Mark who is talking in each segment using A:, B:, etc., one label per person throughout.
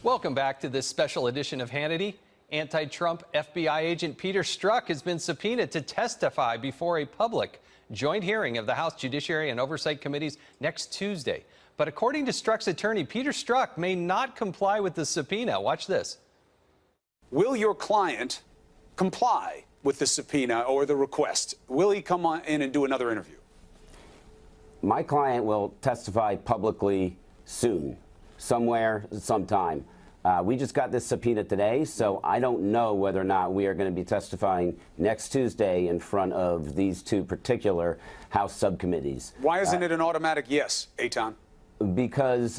A: Welcome back to this special edition of Hannity. Anti-Trump FBI agent Peter Strzok has been subpoenaed to testify before a public joint hearing of the House Judiciary and Oversight Committees next Tuesday. But according to Strzok's attorney, Peter Strzok may not comply with the subpoena. Watch this.
B: Will your client comply with the subpoena or the request? Will he come on in and do another interview?
C: My client will testify publicly soon, somewhere, sometime. We just got this subpoena today, so I don't know whether or not we are going to be testifying next Tuesday in front of these two particular House subcommittees.
B: Why isn't it an automatic yes, Eitan?
C: Because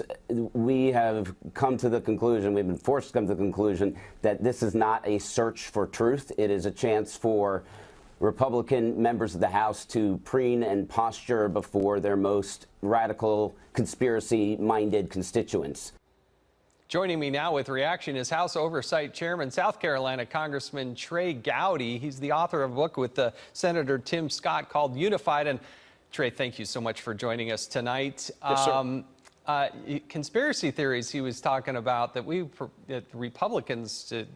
C: we have come to the conclusion, we've been forced to come to the conclusion that this is not a search for truth. It is a chance for Republican members of the House to preen and posture before their most radical, conspiracy-minded constituents.
A: Joining me now with reaction is House Oversight Chairman, South Carolina Congressman Trey Gowdy. He's the author of a book with Senator Tim Scott called Unified. And Trey, thank you so much for joining us tonight.
B: Yes, sir.
A: Conspiracy theories he was talking about that Republicans to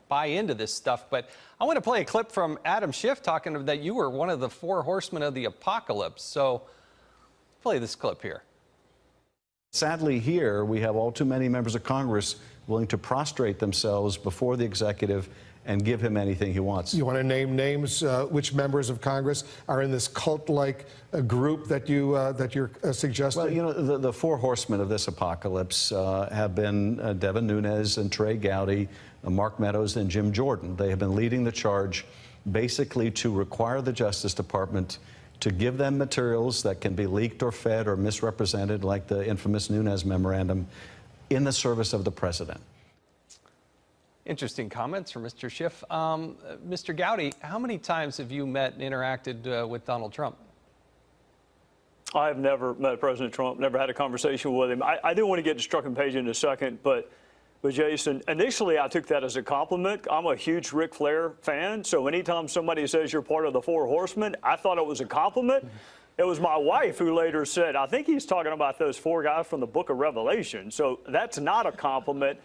A: buy into this stuff. But I want to play a clip from Adam Schiff talking that you were one of the four horsemen of the apocalypse. So play this clip here.
D: Sadly, here we have all too many members of Congress willing to prostrate themselves before the executive and give him anything he wants.
E: You want to name names? Which members of Congress are in this cult-like group that you're suggesting?
D: Well, the four horsemen of this apocalypse have been Devin Nunes and Trey Gowdy, Mark Meadows, and Jim Jordan. They have been leading the charge, basically to require the Justice Department to give them materials that can be leaked or fed or misrepresented, like the infamous Nunes memorandum, in the service of the president.
A: Interesting comments from Mr. Schiff. Mr. Gowdy, how many times have you met and interacted with Donald Trump?
F: I have never met President Trump, never had a conversation with him. I do want to get to Strzok and Page in a second, but Jason, initially I took that as a compliment. I'm a huge Ric Flair fan, so anytime somebody says you're part of the Four Horsemen, I thought it was a compliment. It was my wife who later said, I think he's talking about those four guys from the book of Revelation, so that's not a compliment.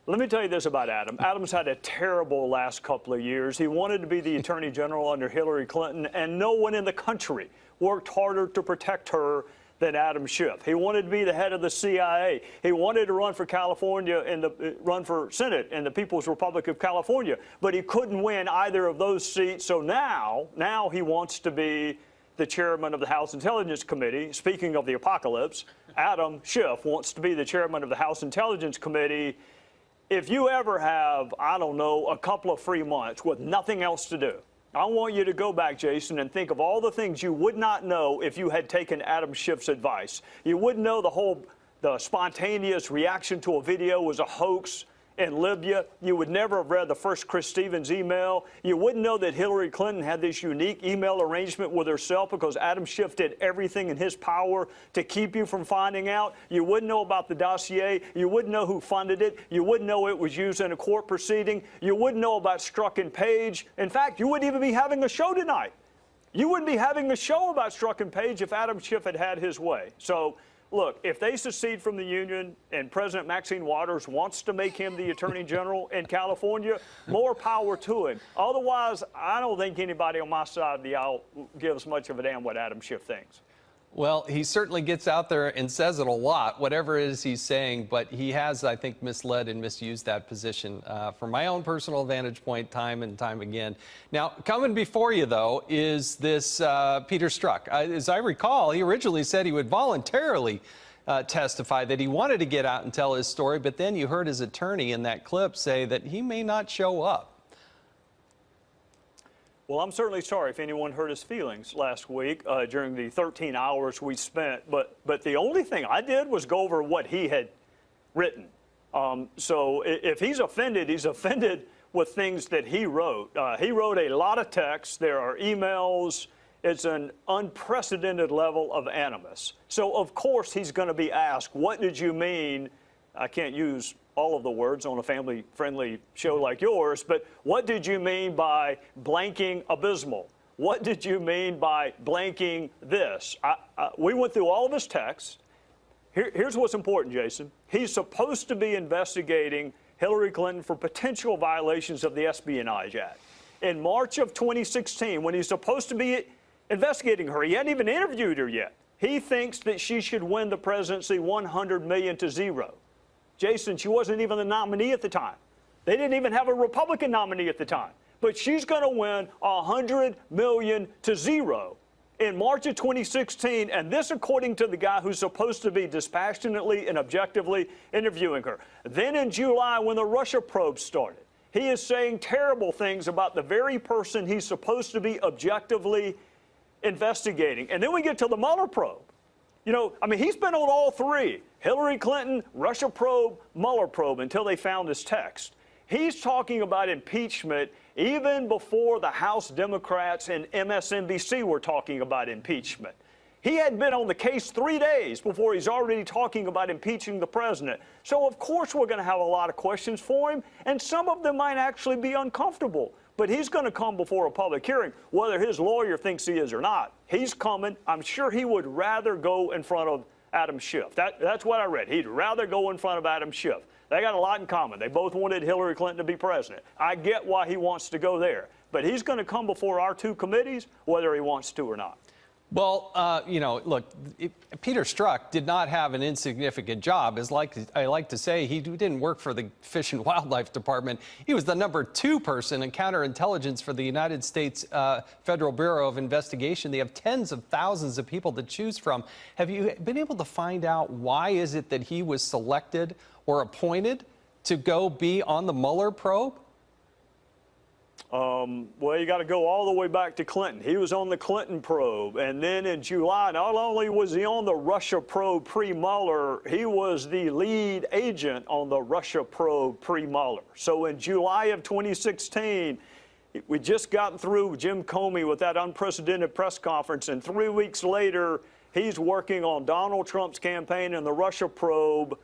F: Let me tell you this about Adam. Adam's had a terrible last couple of years. He wanted to be the Attorney General under Hillary Clinton, and no one in the country worked harder to protect her than Adam Schiff. He wanted to be the head of the CIA. He wanted to run for California and run for Senate in the People's Republic of California, but he couldn't win either of those seats. So now he wants to be the chairman of the House Intelligence Committee. Speaking of the apocalypse, Adam Schiff wants to be the chairman of the House Intelligence Committee. If you ever have, I don't know, a couple of free months with nothing else to do, I want you to go back, Jason, and think of all the things you would not know if you had taken Adam Schiff's advice. You wouldn't know the spontaneous reaction to a video was a hoax in Libya. You would never have read the first Chris Stevens email. You wouldn't know that Hillary Clinton had this unique email arrangement with herself because Adam Schiff did everything in his power to keep you from finding out. You wouldn't know about the dossier. You wouldn't know who funded it. You wouldn't know it was used in a court proceeding. You wouldn't know about Strzok and Page. In fact, you wouldn't even be having a show tonight. You wouldn't be having a show about Strzok and Page if Adam Schiff had had his way. So, look, if they secede from the union and President Maxine Waters wants to make him the Attorney General in California, more power to him. Otherwise, I don't think anybody on my side of the aisle gives much of a damn what Adam Schiff thinks.
A: Well, he certainly gets out there and says it a lot, whatever it is he's saying, but he has, I think, misled and misused that position from my own personal vantage point time and time again. Now, coming before you, though, is this Peter Strzok. As I recall, he originally said he would voluntarily testify, that he wanted to get out and tell his story, but then you heard his attorney in that clip say that he may not show up.
F: Well, I'm certainly sorry if anyone hurt his feelings last week during the 13 hours we spent. But the only thing I did was go over what he had written. So if he's offended with things that he wrote. He wrote a lot of text. There are emails. It's an unprecedented level of animus. So, of course, he's going to be asked, what did you mean? I can't use all of the words on a family-friendly show like yours, but what did you mean by blanking abysmal? What did you mean by blanking this? We went through all of his texts. Here's what's important, Jason. He's supposed to be investigating Hillary Clinton for potential violations of the Espionage Act. In March of 2016, when he's supposed to be investigating her, he hadn't even interviewed her yet. He thinks that she should win the presidency 100 million to 0. Jason, she wasn't even the nominee at the time. They didn't even have a Republican nominee at the time. But she's going to win 100 million to 0 in March of 2016, and this according to the guy who's supposed to be dispassionately and objectively interviewing her. Then in July, when the Russia probe started, he is saying terrible things about the very person he's supposed to be objectively investigating. And then we get to the Mueller probe. You know, I mean, he's been on all three: Hillary Clinton, Russia probe, Mueller probe, until they found his text. He's talking about impeachment even before the House Democrats and MSNBC were talking about impeachment. He hadn't been on the case 3 days before he's already talking about impeaching the president. So, of course, we're going to have a lot of questions for him, and some of them might actually be uncomfortable. But he's going to come before a public hearing, whether his lawyer thinks he is or not. He's coming. I'm sure he would rather go in front of Adam Schiff. That's what I read. He'd rather go in front of Adam Schiff. They got a lot in common. They both wanted Hillary Clinton to be president. I get why he wants to go there. But he's going to come before our two committees, whether he wants to or not.
A: Well, you know, look, Peter Strzok did not have an insignificant job. As I like to say, he didn't work for the Fish and Wildlife Department. He was the #2 person in counterintelligence for the United States Federal Bureau of Investigation. They have tens of thousands of people to choose from. Have you been able to find out why is it that he was selected or appointed to go be on the Mueller probe?
F: Well, you got to go all the way back to Clinton. He was on the Clinton probe. And then in July, not only was he on the Russia probe pre-Mueller, he was the lead agent on the Russia probe pre-Mueller. So in July of 2016, we just gotten through Jim Comey with that unprecedented press conference. And 3 weeks later, he's working on Donald Trump's campaign and the Russia probe.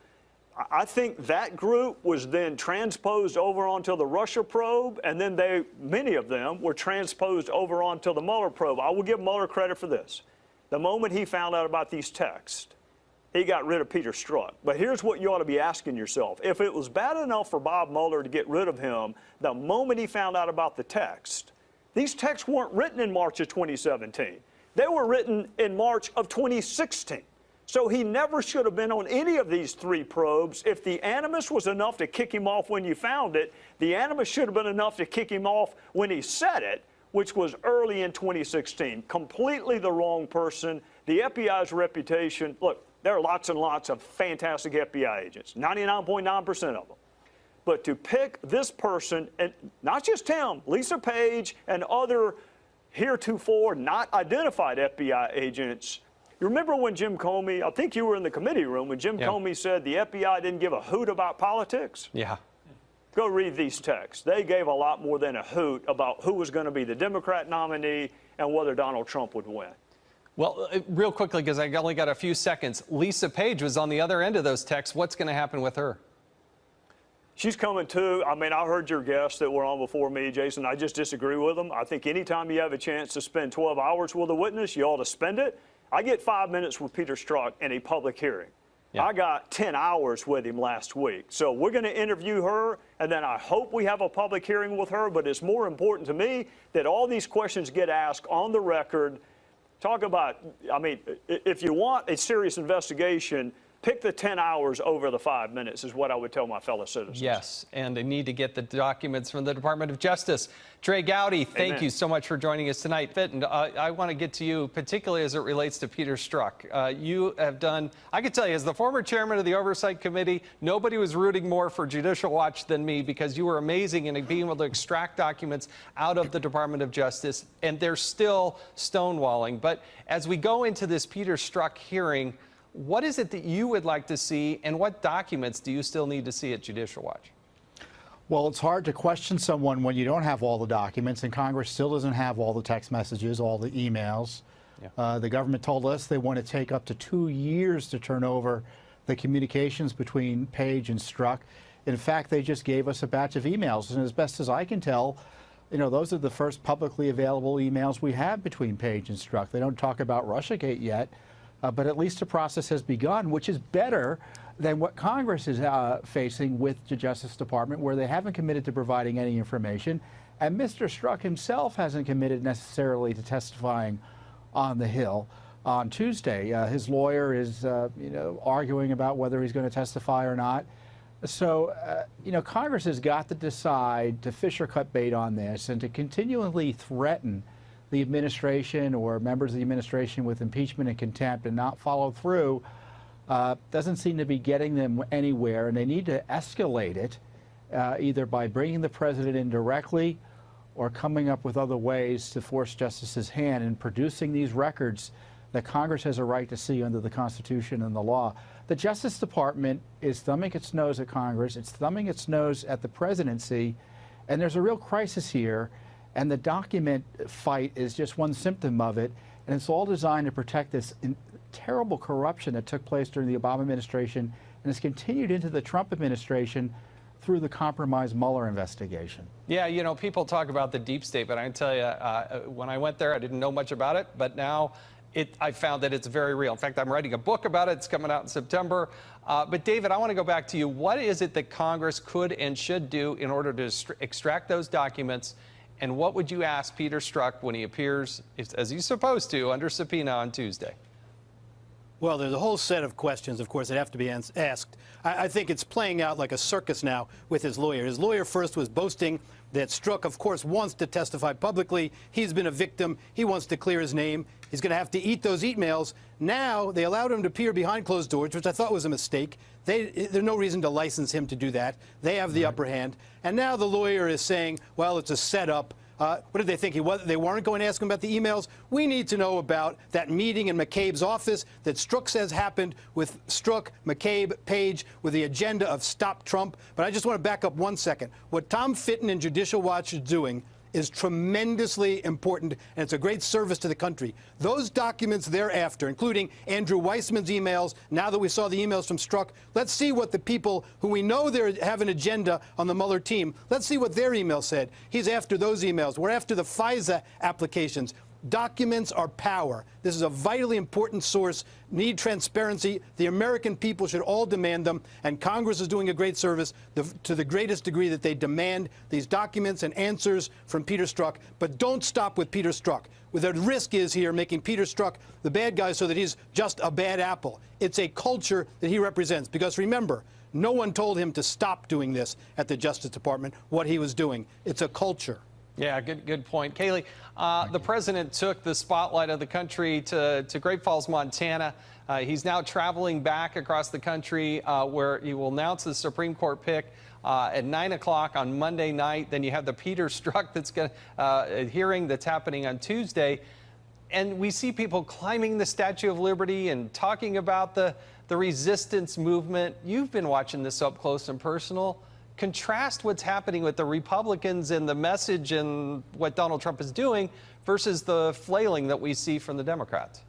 F: I think that group was then transposed over onto the Russia probe, and then many of them were transposed over onto the Mueller probe. I will give Mueller credit for this. The moment he found out about these texts, he got rid of Peter Strzok. But here's what you ought to be asking yourself. If it was bad enough for Bob Mueller to get rid of him, the moment he found out about the text, these texts weren't written in March of 2017. They were written in March of 2016. So he never should have been on any of these three probes. If the animus was enough to kick him off when you found it, the animus should have been enough to kick him off when he said it, which was early in 2016. Completely the wrong person. The FBI's reputation, look, there are lots and lots of fantastic FBI agents, 99.9% of them. But to pick this person, and not just him, Lisa Page and other heretofore not identified FBI agents. You remember when Jim Comey, I think you were in the committee room, when Jim Comey said the FBI didn't give a hoot about politics?
A: Yeah.
F: Go read these texts. They gave a lot more than a hoot about who was going to be the Democrat nominee and whether Donald Trump would win.
A: Well, real quickly, because I only got a few seconds, Lisa Page was on the other end of those texts. What's going to happen with her?
F: She's coming too. I mean, I heard your guests that were on before me, Jason. I just disagree with them. I think anytime you have a chance to spend 12 hours with a witness, you ought to spend it. I get 5 minutes with Peter Strzok in a public hearing. Yeah. I got 10 hours with him last week. So we're going to interview her, and then I hope we have a public hearing with her. But it's more important to me that all these questions get asked on the record. Talk about, I mean, if you want a serious investigation, pick the 10 hours over the 5 minutes is what I would tell my fellow citizens.
A: Yes, and they need to get the documents from the Department of Justice. Trey Gowdy, thank you so much for joining us tonight. And I want to get to you, particularly as it relates to Peter Strzok. You have done, I can tell you, as the former chairman of the Oversight Committee, nobody was rooting more for Judicial Watch than me, because you were amazing in being able to extract documents out of the Department of Justice, and they're still stonewalling. But as we go into this Peter Strzok hearing, what is it that you would like to see, and what documents do you still need to see at Judicial Watch?
G: Well, it's hard to question someone when you don't have all the documents, and Congress still doesn't have all the text messages, all the emails. Yeah. The government told us they want to take up to 2 years to turn over the communications between Page and Strzok. In fact, they just gave us a batch of emails, and as best as I can tell, you know, those are the first publicly available emails we have between Page and Strzok. They don't talk about Russiagate yet. But at least a process has begun, which is better than what Congress is facing with the Justice Department, where they haven't committed to providing any information. And Mr. Strzok himself hasn't committed necessarily to testifying on the Hill on Tuesday. His lawyer is, arguing about whether he's going to testify or not. So, Congress has got to decide to fish or cut bait on this, and to continually threaten the administration or members of the administration with impeachment and contempt and not follow through doesn't seem to be getting them anywhere. And they need to escalate it either by bringing the president in directly or coming up with other ways to force justice's hand in producing these records that Congress has a right to see under the Constitution and the law. The Justice Department is thumbing its nose at Congress. It's thumbing its nose at the presidency. And there's a real crisis here. And the document fight is just one symptom of it. And it's all designed to protect this terrible corruption that took place during the Obama administration and has continued into the Trump administration through the compromised Mueller investigation.
A: Yeah, people talk about the deep state, but I can tell you, when I went there, I didn't know much about it. But now I found that it's very real. In fact, I'm writing a book about it. It's coming out in September. But David, I want to go back to you. What is it that Congress could and should do in order to extract those documents? And what would you ask Peter Strzok when he appears, as he's supposed to, under subpoena on Tuesday?
H: Well, there's a whole set of questions, of course, that have to be asked. I think it's playing out like a circus now with his lawyer. His lawyer first was boasting that Strzok, of course, wants to testify publicly. He's been a victim. He wants to clear his name. He's going to have to eat those emails. Now, they allowed him to appear behind closed doors, which I thought was a mistake. There's no reason to license him to do that. They have the upper hand. And now the lawyer is saying, well, it's a setup. What did they think? They weren't going to ask him about the emails? We need to know about that meeting in McCabe's office that Strzok says happened with Strzok, McCabe, Page, with the agenda of Stop Trump. But I just want to back up 1 second. What Tom Fitton and Judicial Watch is doing is tremendously important, and it's a great service to the country. Those documents thereafter, including Andrew Weissman's emails, now that we saw the emails from Strzok, let's see what the people who we know have an agenda on the Mueller team, let's see what their email said. He's after those emails. We're after the FISA applications. Documents are power. This is a vitally important source. Need transparency. The American people should all demand them, and Congress is doing a great service to the greatest degree that they demand these documents and answers from Peter Strzok. But don't stop with Peter Strzok. What the risk is here, making Peter Strzok the bad guy so that he's just a bad apple. It's a culture that he represents. Because remember, no one told him to stop doing this at the Justice Department, what he was doing. It's a culture.
A: Yeah, good point. Kayleigh, the president took the spotlight of the country to Great Falls, Montana. He's now traveling back across the country where he will announce the Supreme Court pick at 9 o'clock on Monday night. Then you have the Peter Strzok hearing that's happening on Tuesday. And we see people climbing the Statue of Liberty and talking about the resistance movement. You've been watching this up close and personal. Contrast what's happening with the Republicans and the message and what Donald Trump is doing versus the flailing that we see from the Democrats.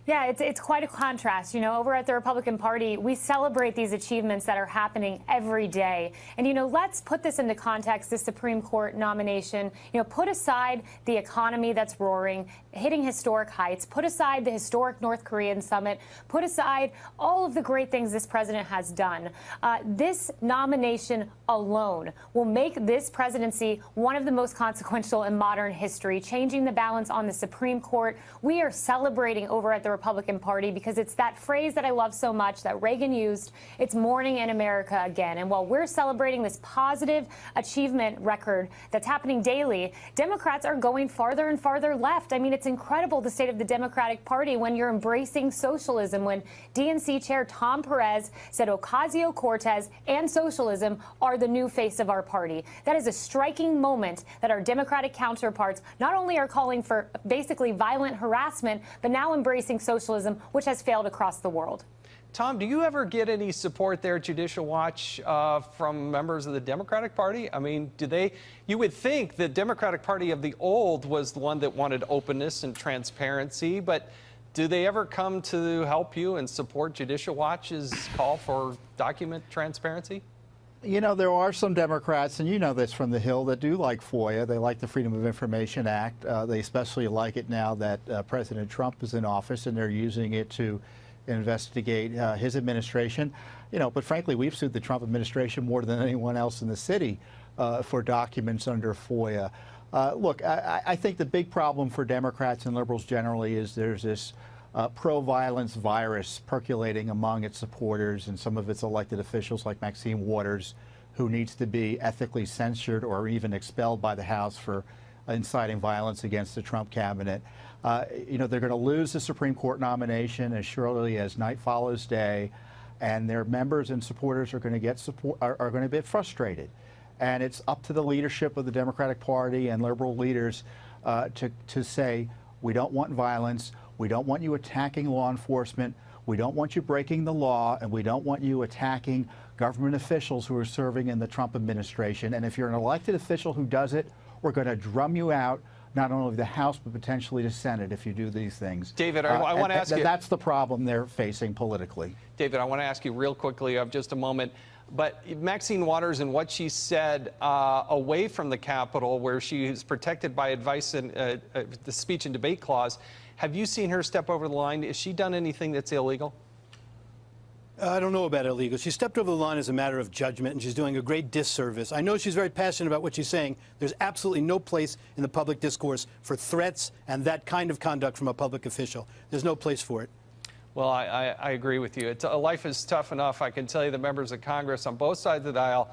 I: Yeah, it's quite a contrast. Over at the Republican Party, we celebrate these achievements that are happening every day. And, let's put this into context, the Supreme Court nomination. Put aside the economy that's roaring, hitting historic heights, put aside the historic North Korean summit, put aside all of the great things this president has done. This nomination alone will make this presidency one of the most consequential in modern history, changing the balance on the Supreme Court. We are celebrating over at the Republican Party because it's that phrase that I love so much that Reagan used. It's morning in America again. And while we're celebrating this positive achievement record that's happening daily, Democrats are going farther and farther left. I mean, it's incredible, the state of the Democratic Party, when you're embracing socialism, when DNC Chair Tom Perez said Ocasio-Cortez and socialism are the new face of our party. That is a striking moment that our Democratic counterparts not only are calling for basically violent harassment, but now embracing socialism, which has failed across the world.
A: Tom, do you ever get any support there at Judicial Watch from members of the Democratic Party? I mean, you would think the Democratic Party of the old was the one that wanted openness and transparency, but do they ever come to help you and support Judicial Watch's call for document transparency?
G: You know, there are some Democrats, and you know this from the Hill, that do like FOIA. They like the Freedom of Information Act. They especially like it now that President Trump is in office, and they're using it to investigate his administration. You know, but frankly, we've sued the Trump administration more than anyone else in the city for documents under FOIA. Look, I think the big problem for Democrats and liberals generally is there's this pro-violence virus percolating among its supporters and some of its elected officials like Maxine Waters, who needs to be ethically censured or even expelled by the House for inciting violence against the Trump cabinet. You know, they're going to lose the Supreme Court nomination as surely as night follows day, and their members and supporters are going to get frustrated. And it's up to the leadership of the Democratic Party and liberal leaders to say, we don't want violence. We don't want you attacking law enforcement. We don't want you breaking the law, and we don't want you attacking government officials who are serving in the Trump administration. And if you're an elected official who does it, we're going to drum you out, not only the House, but potentially the Senate if you do these things.
A: David, I want to ask you.
G: That's the problem they're facing politically.
A: David, I want to ask you real quickly of just a moment. But Maxine Waters and what she said away from the Capitol, where she is protected by advice and the speech and debate clause, have you seen her step over the line? Has she done anything that's illegal?
H: I don't know about illegal. She stepped over the line as a matter of judgment, and she's doing a great disservice. I know she's very passionate about what she's saying. There's absolutely no place in the public discourse for threats and that kind of conduct from a public official. There's no place for it.
A: Well, I agree with you. Life is tough enough. I can tell you the members of Congress on both sides of the aisle,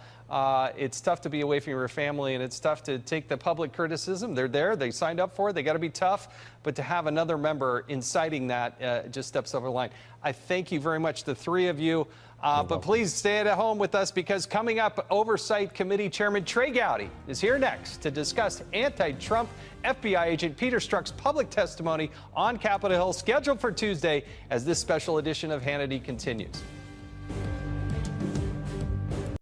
A: it's tough to be away from your family, and it's tough to take the public criticism. They're there. They signed up for it. They got to be tough. But to have another member inciting that just steps over the line. I thank you very much, the three of you. But please stay at home with us, because coming up, Oversight Committee Chairman Trey Gowdy is here next to discuss anti-Trump FBI agent Peter Strzok's public testimony on Capitol Hill, scheduled for Tuesday, as this special edition of Hannity continues.